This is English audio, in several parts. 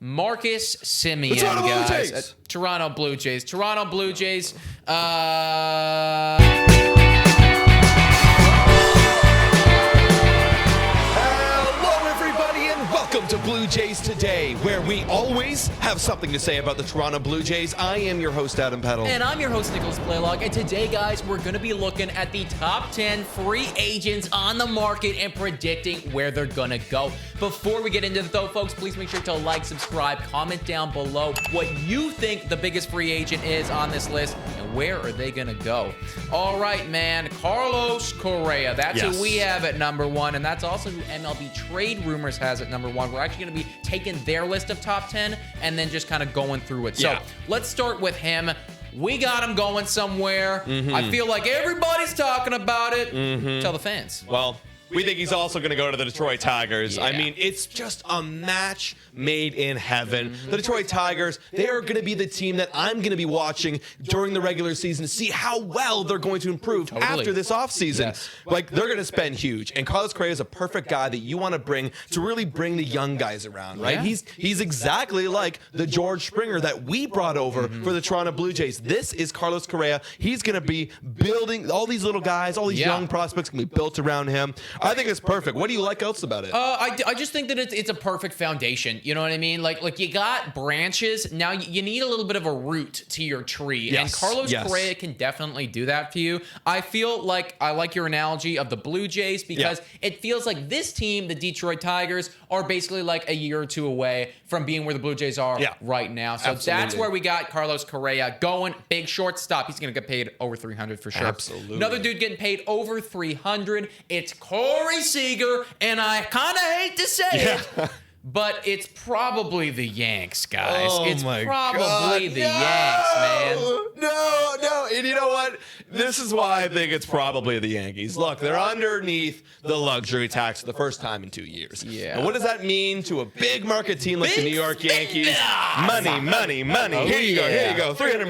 Marcus Semien, Toronto Blue guys. Jays. Toronto Blue Jays. Toronto Blue Jays. Welcome to Blue Jays Today, where we always have something to say about the Toronto Blue Jays. I am your host, Adam Peddle. And I'm your host, Nicholas Blaylock. And today, guys, we're going to be looking at the top 10 free agents on the market and predicting where they're going to go. Before we get into it, though, folks, please make sure to like, subscribe, comment down below what you think the biggest free agent is on this list and where are they going to go. All right, man. Carlos Correa. That's who we have at number 1, and that's also who MLB Trade Rumors has at number 1. We're actually going to be taking their list of top 10 and then just kind of going through it. So let's start with him. We got him going somewhere. I feel like everybody's talking about it. Tell the fans. Well, we think he's also going to go to the Detroit Tigers. I mean, it's just a match made in heaven. The Detroit Tigers, they are going to be the team that I'm going to be watching during the regular season to see how well they're going to improve after this offseason. Like, they're going to spend huge. And Carlos Correa is a perfect guy that you want to bring to really bring the young guys around, right? He's exactly like the George Springer that we brought over for the Toronto Blue Jays. This is Carlos Correa. He's going to be building all these little guys, all these young prospects going to be built around him. I think it's perfect. What do you like else about it? I just think that it's a perfect foundation. You know what I mean? Like you got branches. Now you need a little bit of a root to your tree. And Carlos Correa can definitely do that for you. I feel like I like your analogy of the Blue Jays because it feels like this team, the Detroit Tigers, are basically like a year or two away from being where the Blue Jays are right now. So that's where we got Carlos Correa going. Big shortstop. He's going to get paid over $300 for sure. Absolutely. Another dude getting paid over $300. It's Corey Seager, and I kind of hate to say it, but it's probably the Yanks, guys. It's probably the Yanks, man. No. And you know what? This is why I think it's probably the Yankees. Look, they're underneath the luxury tax for the first time in 2 years. And what does that mean to a big market team like the New York Yankees? Money. Here you go. 300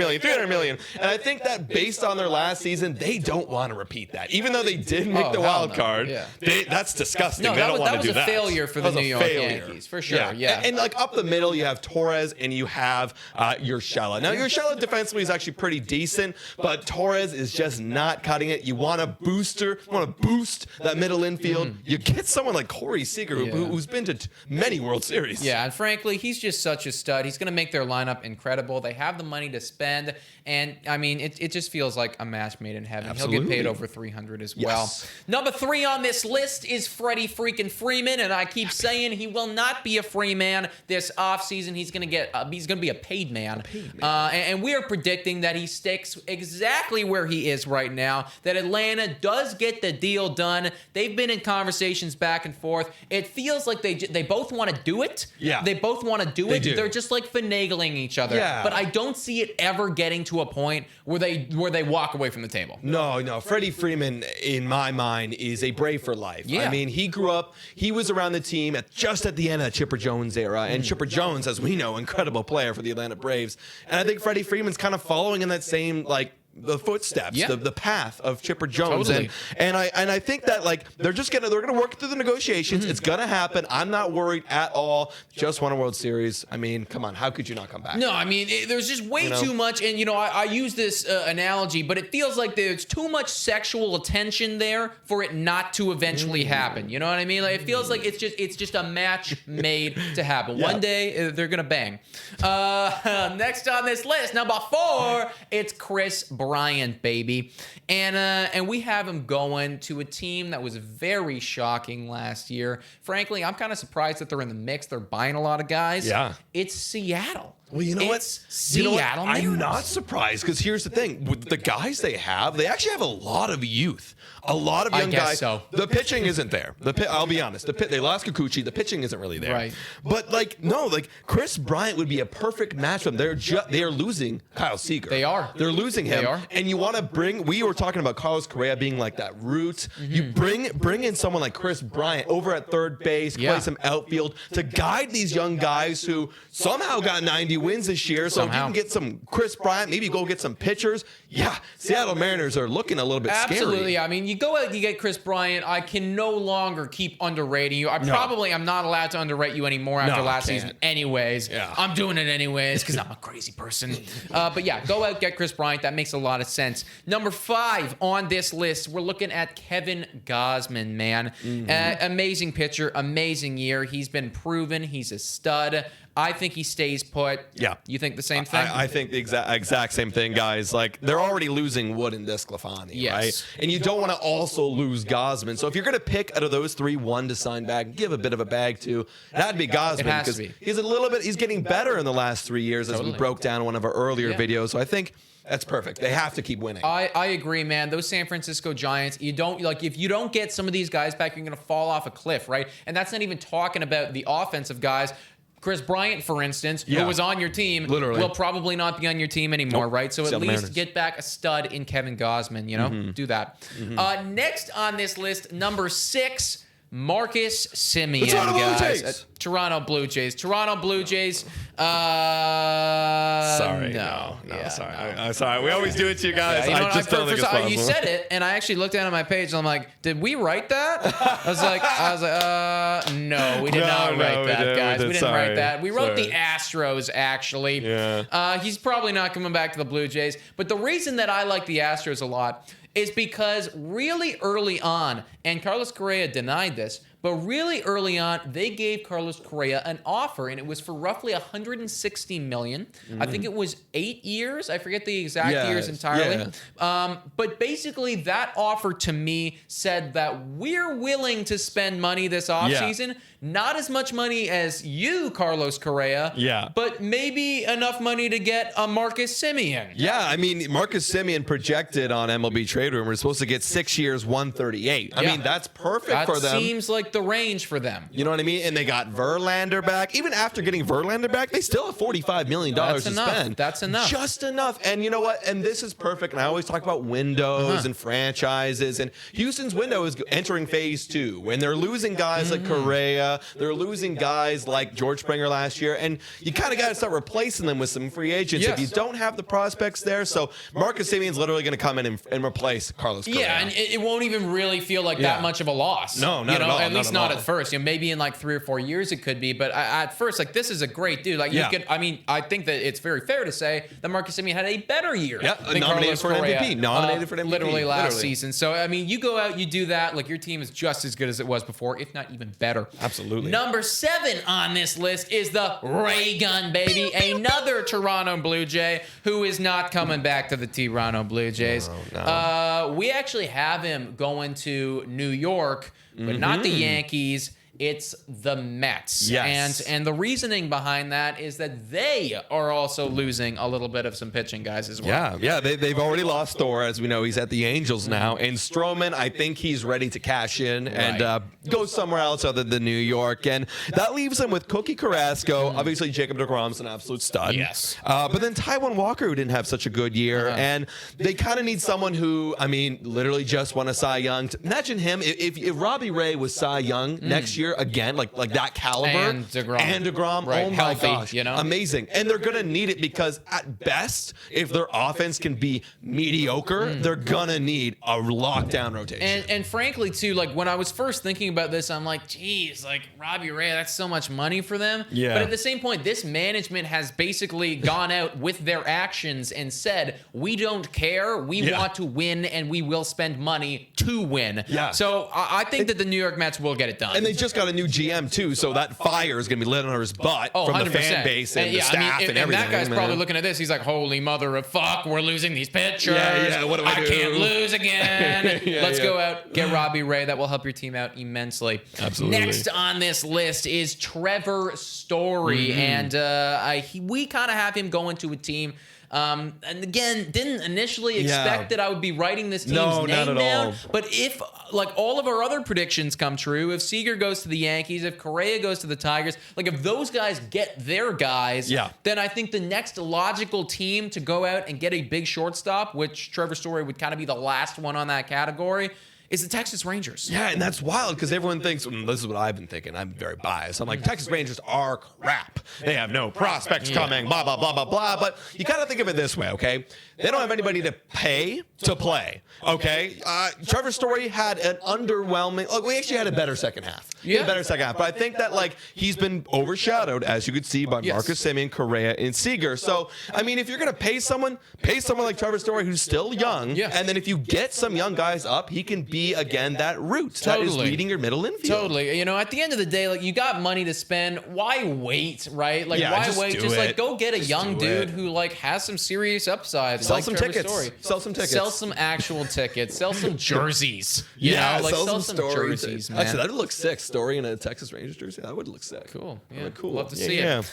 million. And I think that based on their last season, they don't want to repeat that. Even though they did make the wild card, that's disgusting. No, they don't want to do that. That was a failure for the New York Yankees, for sure. And like up the middle, you have Torres and you have Urshela. Now, Urshela defensively is actually pretty decent, but Torres is just not cutting it. You want to boost that middle infield. You get someone like Corey Seager, who's been to many World Series. Yeah, and frankly, he's just such a stud. He's going to make their lineup incredible. They have the money to spend, and I mean, it just feels like a match made in heaven. Absolutely. He'll get paid over $300 as well. Number 3 on this list is Freddie freaking Freeman, and I keep saying he will not be a free man this offseason. He's going to be a paid man. And we are predicting that he sticks exactly where he is right now, that Atlanta does get the deal done. They've been in conversations back and forth. It feels like they both want to do it. They both want to do it. They're just like finagling each other. But I don't see it ever getting to a point where they walk away from the table. No. Freddie Freeman, in my mind, is a brave for life. I mean, he grew up, he was around the team just at the end of the Chipper Jones era. And Chipper Jones, as we know, incredible player for the Atlanta Braves. And I think Freddie Freeman's kind of following in that same, the footsteps, the path of Chipper Jones, and I think that they're gonna work through the negotiations. It's gonna happen. I'm not worried at all. Just won a World Series. I mean, come on, how could you not come back? No, I mean, there's just way too much, and I use this analogy, but it feels like there's too much sexual attention there for it not to eventually happen. You know what I mean? Like, it feels like it's just a match made to happen. One day they're gonna bang. Next on this list, number 4, it's Kris Bryant, baby. And we have him going to a team that was very shocking last year. Frankly, I'm kind of surprised that they're in the mix. They're buying a lot of guys. It's Seattle. Well, you know what? Seattle. I'm not surprised because here's the thing: with the guys they actually have a lot of youth, a lot of young guys. So. The pitching isn't there. I'll be honest. They lost Kikuchi. The pitching isn't really there. Right. But Kris Bryant would be a perfect match for them. They are losing Kyle Seager. They are. They're losing him. They are. And you want to bring. We were talking about Carlos Correa being like that root. You bring in someone like Kris Bryant over at third base, play some outfield to guide these young guys who somehow got 91 wins this year. So if you can get some Kris Bryant, maybe go get some pitchers. Yeah, Seattle Mariners are looking a little bit scary. Absolutely. I mean, you go out, you get Kris Bryant. I can no longer keep underrating you. I'm not allowed to underrate you anymore after last season anyways. Yeah. I'm doing it anyways because I'm a crazy person. But yeah, go out, get Kris Bryant. That makes a lot of sense. Number 5 on this list, we're looking at Kevin Gausman, man. Amazing pitcher, amazing year. He's been proven. He's a stud. I think he stays put. Yeah. You think the same thing? I think the exact same thing, guys. Like, they're already losing Wood and Desclafani, right? And you don't want to also lose Gausman. So if you're going to pick out of those 3, one to sign back and give a bit of a bag to, that'd be Gausman. It has to be. He's getting better in the last 3 years as we broke down one of our earlier videos. So I think that's perfect. They have to keep winning. I agree, man. Those San Francisco Giants, if you don't get some of these guys back, you're going to fall off a cliff, right? And that's not even talking about the offensive guys. Kris Bryant, for instance, who was on your team, will probably not be on your team anymore, right? So at least get back a stud in Kevin Gausman, do that. Next on this list, number 6, Marcus Semien, guys. Toronto Blue Jays. Toronto Blue Jays. Sorry. Sorry. I'm sorry. We always do it to you guys. Yeah, I just don't think it's possible. You said it, and I actually looked down at my page, and I'm like, did we write that? I was like, no, we did not write that, guys. We didn't write that. We wrote the Astros, actually. Yeah. He's probably not coming back to the Blue Jays. But the reason that I like the Astros a lot is because really early on, and Carlos Correa denied this, but really early on, they gave Carlos Correa an offer, and it was for roughly $160 million. I think it was 8 years. I forget the exact years entirely. But basically, that offer to me said that we're willing to spend money this offseason. Not as much money as you, Carlos Correa, but maybe enough money to get a Marcus Semien. Yeah, I mean, Marcus Semien projected on MLB Trade Rumor is supposed to get 6 years, 138. I mean, that's perfect for them. That seems like the range for them. You know what I mean? And they got Verlander back. Even after getting Verlander back, they still have $45 million to spend. That's enough. Just enough. And you know what? And this is perfect. And I always talk about windows and franchises. And Houston's window is entering phase 2. When they're losing guys like Correa, they're losing guys like George Springer last year. And you kind of got to start replacing them with some free agents if you don't have the prospects there. So Marcus Semien's literally going to come in and replace Carlos Correa. Yeah, and it won't even really feel like that much of a loss. No, not at all. At least not at first. Maybe in like 3 or 4 years it could be, but at first, like, this is a great dude. Like, you could. I mean, I think that it's very fair to say that Marcus Semien had a better year than nominated Carlos for Correa, MVP. Nominated for MVP. Literally last season. So I mean, you go out, you do that. Like, your team is just as good as it was before, if not even better. Absolutely. Number 7 on this list is the Ray Gun, baby. Another Toronto Blue Jay who is not coming back to the Toronto Blue Jays. No. We actually have him going to New York, but not the Yankees. It's the Mets. Yes. And the reasoning behind that is that they are also losing a little bit of some pitching guys as well. Yeah. They've already lost Thor, as we know. He's at the Angels now. And Stroman, I think he's ready to cash in and go somewhere else other than New York. And that leaves him with Cookie Carrasco. Obviously, Jacob deGrom's an absolute stud. Yes. But then Taijuan Walker, who didn't have such a good year. And they kind of need someone who, I mean, literally just won a Cy Young. Imagine him, if Robbie Ray was Cy Young next year, again, like that caliber. And DeGrom. Oh my Healthy, gosh. Amazing. And they're going to need it because at best, if their offense can be mediocre, they're going to need a lockdown rotation. And frankly, too, like, when I was first thinking about this, I'm like, geez, like, Robbie Ray, that's so much money for them. Yeah. But at the same point, this management has basically gone out with their actions and said, we don't care. We want to win, and we will spend money to win. Yeah. So I think that the New York Mets will get it done. And they just got a new GM, too, so that fire is going to be lit on his butt from 100%. The fan base and the staff and everything. And that guy's probably looking at this. He's like, holy mother of fuck, we're losing these pitchers. What do I do? I can't lose again. Let's go out, get Robbie Ray. That will help your team out immensely. Absolutely. Next on this list is Trevor Story. And we kind of have him going to a team. And again, didn't initially expect that I would be writing this team's name down. But if, like, all of our other predictions come true, if Seager goes to the Yankees, if Correa goes to the Tigers, like, if those guys get their guys, then I think the next logical team to go out and get a big shortstop, which Trevor Story would kind of be the last one on that category, is the Texas Rangers. Yeah, and that's wild because everyone thinks, this is what I've been thinking. I'm very biased. I'm like, Texas Rangers are crap. They have no prospects coming, blah, blah, blah, blah, blah. But you got to think of it this way, okay? They don't have anybody to pay to play, okay? Trevor Story had an underwhelming, we actually had a better second half. He had a better second half. But I think that, he's been overshadowed, as you could see, by Marcus Semien, Correa, and Seager. So, I mean, if you're going to pay someone like Trevor Story, who's still young, and then if you get some young guys up, he can be, again, that root that is leading your middle infield. Totally. You know, at the end of the day, you got money to spend. Why wait, right? Why wait? Just, go get a young dude who, has some serious upside. Sell some tickets. Sell some tickets. Sell some actual tickets. Sell some jerseys. You know, sell some jerseys, man. Actually, that would look sick. Story in a Texas Rangers jersey. That would look sick. Cool. Yeah. Cool. Love to see it.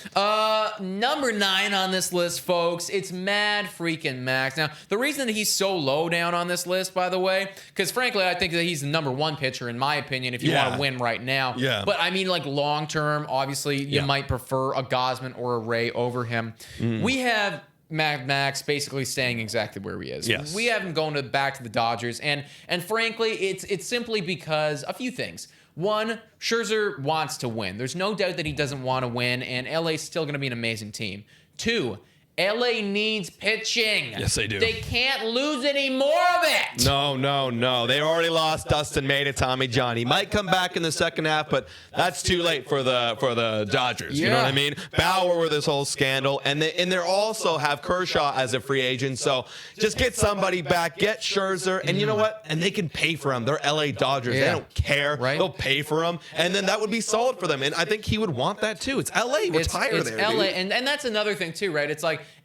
Number 9 on this list, folks. It's Mad freaking Max. Now, the reason that he's so low down on this list, by the way, because frankly, I think that he's the number 1 pitcher, in my opinion, if you want to win right now. Yeah. But I mean, long term, obviously, you might prefer a Gausman or a Ray over him. We have Mad Max basically staying exactly where he is. Yes. We have him going back to the Dodgers, and frankly, it's simply because a few things. One, Scherzer wants to win. There's no doubt that he doesn't want to win, and LA's still going to be an amazing team. 2, LA needs pitching. Yes, they do. They can't lose any more of it. No. They already lost Dustin May to Tommy John. He might come back in the second half, but that's too late for the Dodgers. You know what I mean? Bauer with this whole scandal, and they also have Kershaw as a free agent. So just get somebody back, get Scherzer, and you know what? And they can pay for him. They're LA Dodgers. They don't care. Right? They'll pay for him, and then that would be solid for them. And I think he would want that too. It's LA. Retire there. It's LA, dude. and that's another thing too, right?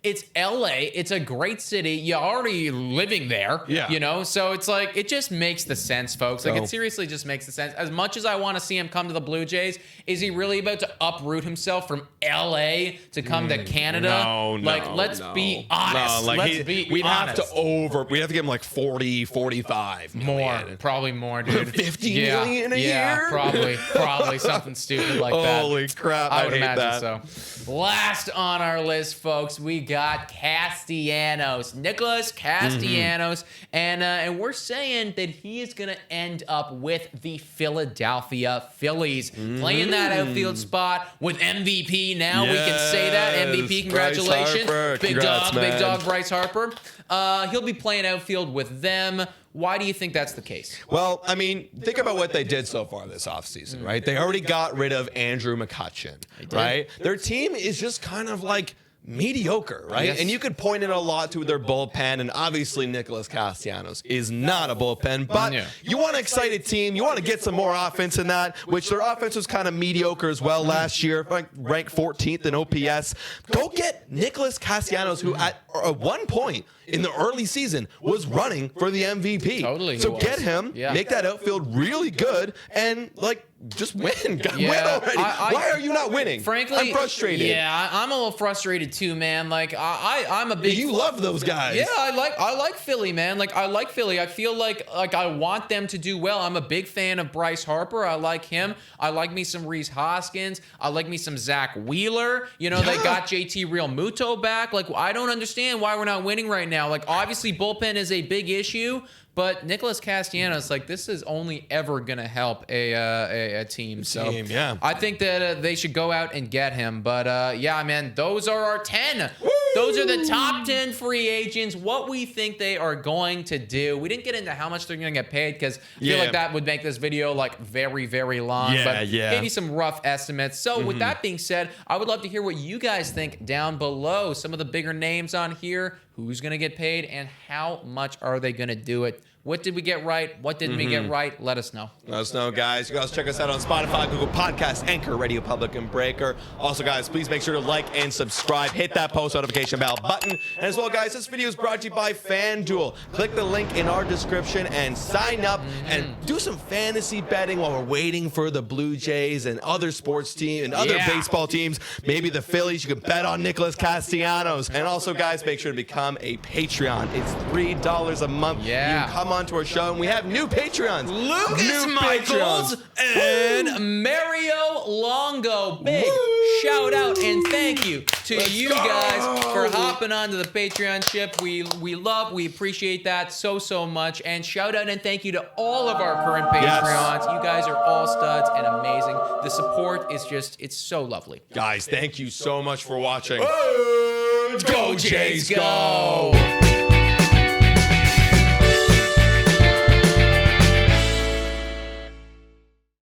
It's LA. It's a great city. You're already living there. Yeah. You know, so it's it just makes the sense, folks. It seriously just makes the sense. As much as I want to see him come to the Blue Jays, is he really about to uproot himself from LA to come to Canada? No. Let's be honest. We'd have to give him 40, 45 million. More. Probably more, dude. 50 million a year? Probably something stupid like that. Holy crap. I would imagine that. so. Last on our list, folks, we got Castellanos, Nicholas Castellanos, and we're saying that he is going to end up with the Philadelphia Phillies, playing that outfield spot with MVP. Now we can say that MVP. Congratulations, big dog, Bryce Harper. He'll be playing outfield with them. Why do you think that's the case? Well, I mean, think about what they did so far this offseason, right? They already got rid of Andrew McCutchen, right? Their team is just kind of mediocre, right? Yes. And you could point it a lot to their bullpen, and obviously Nicholas Castellanos is not a bullpen, but you want an excited team. You want to get some more offense in that, which their offense was kind of mediocre as well last year, ranked 14th in OPS. Go get Nicholas Castellanos, who at one point in the early season was running for the MVP. Totally. So get him, make that outfield really good, and just win. Win already. Why are you not winning? Frankly, I'm frustrated. Yeah, I'm a little frustrated too, man. I'm a big. You love those guys. Yeah, I like Philly, man. I like Philly. I feel like I want them to do well. I'm a big fan of Bryce Harper. I like him. I like me some Rhys Hoskins. I like me some Zach Wheeler. You know, they got JT Realmuto back. I don't understand why we're not winning right now. Obviously, bullpen is a big issue. But Nicholas Castellanos, this is only ever going to help a team. So I think that they should go out and get him. But man, those are our 10. Woo! Those are the top 10 free agents, what we think they are going to do. We didn't get into how much they're going to get paid because I feel like that would make this video very, very long. But gave you some rough estimates. So with that being said, I would love to hear what you guys think down below. Some of the bigger names on here, who's going to get paid, and how much are they going to do it? What did we get right? What didn't we get right? Let us know. Let us know, guys. You guys check us out on Spotify, Google Podcasts, Anchor, Radio Public, and Breaker. Also, guys, please make sure to like and subscribe. Hit that post notification bell button. And as well, guys, this video is brought to you by FanDuel. Click the link in our description and sign up and do some fantasy betting while we're waiting for the Blue Jays and other sports teams and other baseball teams. Maybe the Phillies. You can bet on Nicholas Castellanos. And also, guys, make sure to become a Patreon. It's $3 a month. You can come onto our show, and we have new Patreons. Lucas Michaels and Mario Longo. Big shout out and thank you to you guys for hopping onto the Patreon ship. We appreciate that so much. And shout out and thank you to all of our current Patreons. You guys are all studs and amazing. The support is it's so lovely. Guys, thank you so much for watching. Go Jays, go!